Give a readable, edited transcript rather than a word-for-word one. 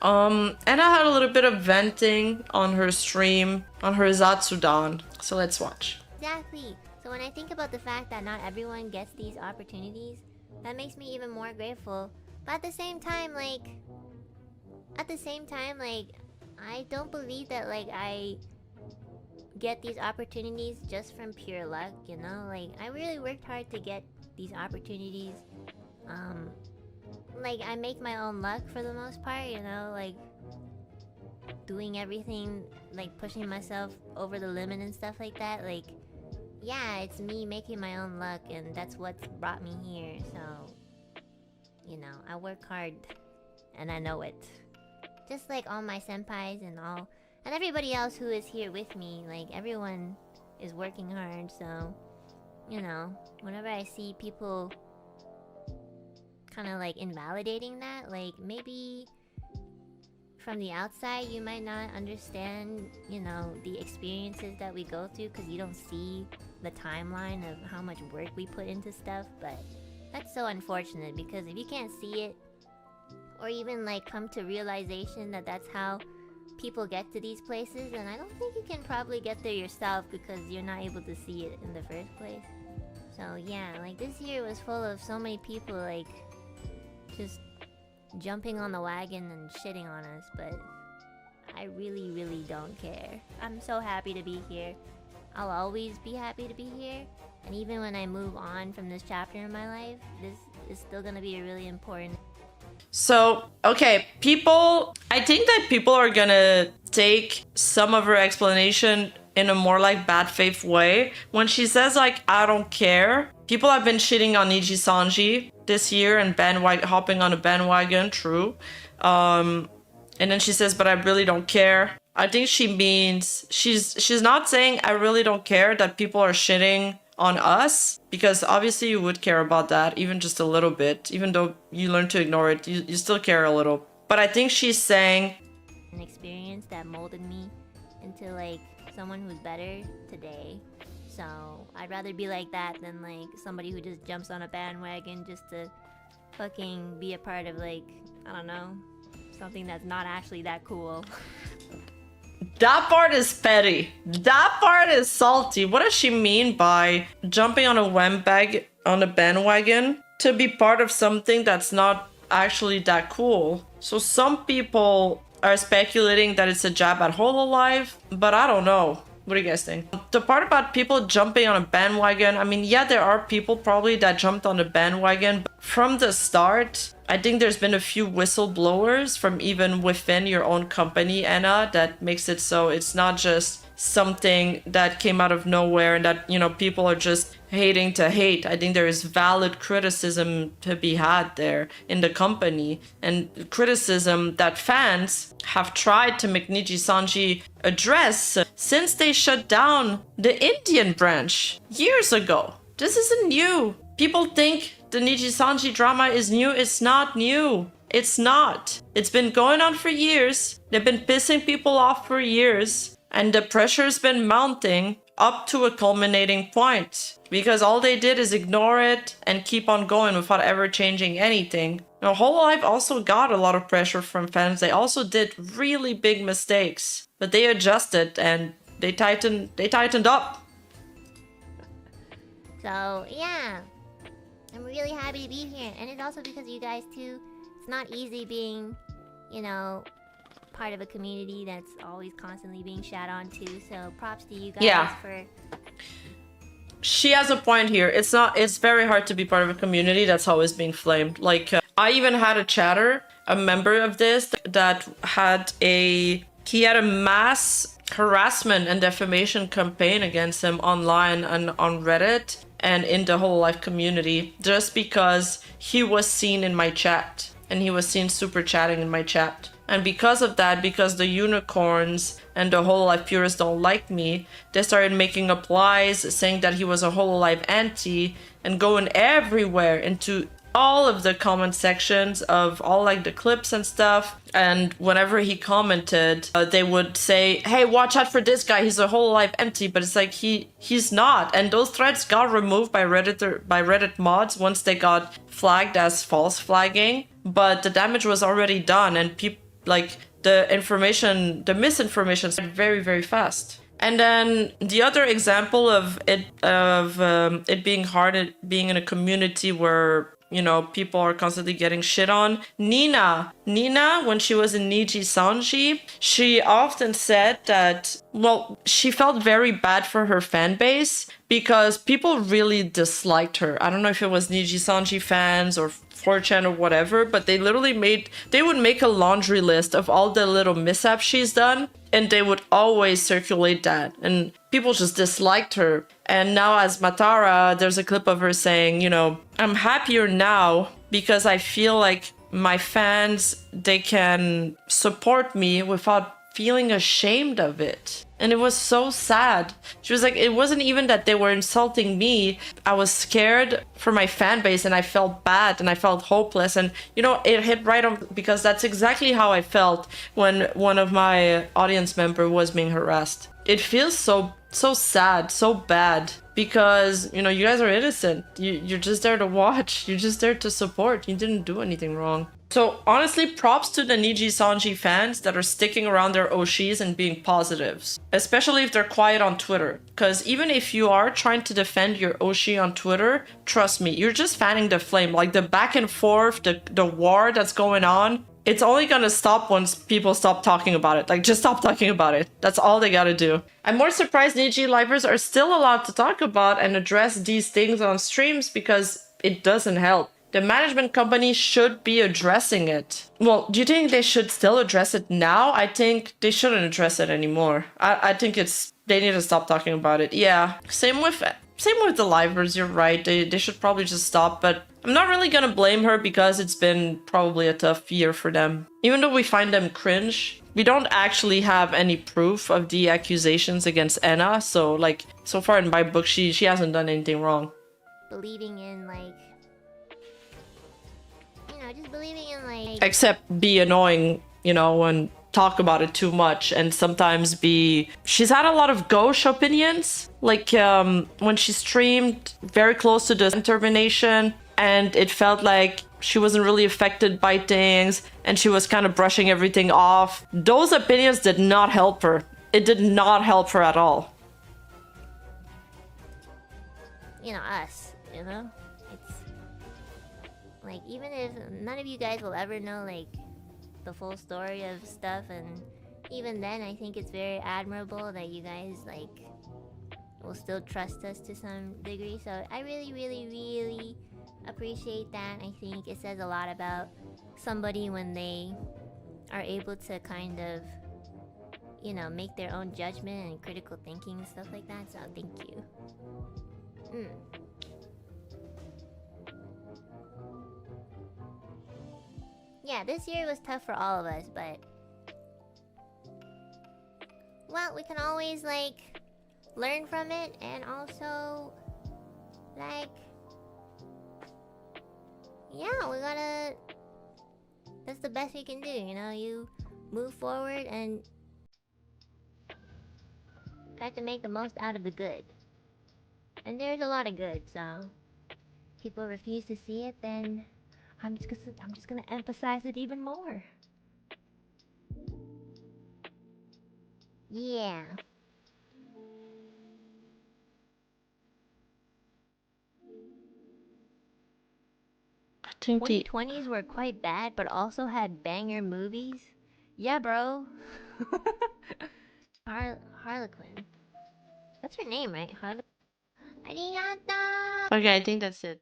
Enna had a little bit of venting on her stream, on her Zatsudan. So let's watch. Exactly. So when I think about the fact that not everyone gets these opportunities, that makes me even more grateful. But at the same time, like, I don't believe that, like, I get these opportunities just from pure luck, you know? Like, I really worked hard to get these opportunities. Like, I make my own luck for the most part, you know? Like, doing everything, like, pushing myself over the limit and stuff like that. Like, yeah, it's me making my own luck, and that's what's brought me here, so... You know, I work hard, and I know it. Just like all my senpais and everybody else who is here with me, like, everyone is working hard, so... You know, whenever I see people kind of, like, invalidating that, like, maybe... From the outside, you might not understand, you know, the experiences that we go through, because you don't see the timeline of how much work we put into stuff, but... That's so unfortunate, because if you can't see it, or even, like, come to realization that that's how people get to these places, then I don't think you can probably get there yourself, because you're not able to see it in the first place. So yeah, like, this year was full of so many people, like, just jumping on the wagon and shitting on us, but I really, really don't care. I'm so happy to be here. I'll always be happy to be here. And even when I move on from this chapter in my life, this is still gonna be a really important... So, okay, I think that people are gonna take some of her explanation in a more, like, bad faith way. When she says, like, I don't care, people have been shitting on Niji Sanji this year and hopping on a bandwagon, true. And then she says, but I really don't care. I think she means, she's not saying I really don't care that people are shitting on us, because obviously you would care about that, even just a little bit. Even though you learn to ignore it, you still care a little. But I think she's saying... An experience that molded me into, like, someone who's better today. So, I'd rather be like that than, like, somebody who just jumps on a bandwagon just to fucking be a part of, like, I don't know, something that's not actually that cool. That part is petty. That part is salty. What does she mean by jumping on a bandwagon to be part of something that's not actually that cool? So some people are speculating that it's a jab at Hololive, but I don't know. What do you guys think? The part about people jumping on a bandwagon, I mean, yeah, there are people probably that jumped on the bandwagon. But from the start, I think there's been a few whistleblowers from even within your own company, Enna, that makes it so it's not just something that came out of nowhere and that, you know, people are just hating to hate. I think there is valid criticism to be had there in the company, and criticism that fans have tried to make Niji Sanji address since they shut down the Indian branch years ago. This isn't new. People think the Niji Sanji drama is new. It's not new. It's not. It's been going on for years. They've been pissing people off for years. And the pressure's been mounting up to a culminating point. Because all they did is ignore it and keep on going without ever changing anything. Now, Hololive also got a lot of pressure from fans. They also did really big mistakes. But they adjusted and they tightened up. So, yeah. I'm really happy to be here. And it's also because of you guys, too. It's not easy being, you know, part of a community that's always constantly being shat on, too. So, props to you guys for... She has a point here. It's very hard to be part of a community that's always being flamed. Like, I even had a chatter, a member of this, that had he had a mass harassment and defamation campaign against him online and on Reddit and in the Hololive community, just because he was seen in my chat and he was seen super chatting in my chat. And because of that, because the unicorns and the Hololive purists don't like me, they started making replies saying that he was a Hololive anti and going everywhere into all of the comment sections of all, like, the clips and stuff. And whenever he commented, they would say, hey, watch out for this guy, he's a Hololive anti. But it's like, he's not. And those threads got removed by Reddit mods once they got flagged as false flagging. But the damage was already done, and Like the information, the misinformation spread very, very fast. And then the other example of it being hard at being in a community where, you know, people are constantly getting shit on. Nina, when she was in Niji Sanji, she often said that, well, she felt very bad for her fan base because people really disliked her. I don't know if it was Niji Sanji fans or 4chan or whatever, but they would make a laundry list of all the little mishaps she's done, and they would always circulate that, and people just disliked her. And now as Matara, there's a clip of her saying, you know, I'm happier now because I feel like my fans, they can support me without feeling ashamed of it. And it was so sad. She was like, it wasn't even that they were insulting me. I was scared for my fan base and I felt bad and I felt hopeless. And, you know, it hit right on because that's exactly how I felt when one of my audience member was being harassed. It feels so sad, so bad because, you know, you guys are innocent. You're just there to watch. You're just there to support. You didn't do anything wrong. So honestly, props to the Niji Sanji fans that are sticking around their Oshis and being positives, especially if they're quiet on Twitter. Because even if you are trying to defend your Oshi on Twitter, trust me, you're just fanning the flame. Like the back and forth, the war that's going on, it's only gonna stop once people stop talking about it. Like, just stop talking about it. That's all they gotta do. I'm more surprised Niji livers are still allowed to talk about and address these things on streams because it doesn't help. The management company should be addressing it. Well, do you think they should still address it now? I think they shouldn't address it anymore. I think they need to stop talking about it. Yeah, same with the livers, you're right. They should probably just stop, but I'm not really gonna blame her because it's been probably a tough year for them. Even though we find them cringe, we don't actually have any proof of the accusations against Enna, so like, so far in my book, she hasn't done anything wrong. Believing in, like, you know, just believing in, like... Except be annoying, you know, and talk about it too much, and sometimes be... She's had a lot of gauche opinions, like when she streamed very close to the termination, and it felt like she wasn't really affected by things, and she was kind of brushing everything off. Those opinions did not help her. It did not help her at all. You know, us, you know? It's... like, even if none of you guys will ever know, like, the full story of stuff, and even then, I think it's very admirable that you guys, like, will still trust us to some degree. So I really, really, really appreciate that. I think it says a lot about somebody when they are able to kind of, you know, make their own judgment and critical thinking and stuff like that. So thank you. Yeah, this year was tough for all of us, but... well, we can always, like, learn from it, and also... like... yeah, we gotta... that's the best we can do, you know? You move forward and... try to make the most out of the good. And there's a lot of good, so... people refuse to see it, then... I'm just gonna emphasize it even more. Yeah. I think 2020s were quite bad, but also had banger movies. Yeah, bro. Harlequin. That's her name, right? Arigato! Okay, I think that's it.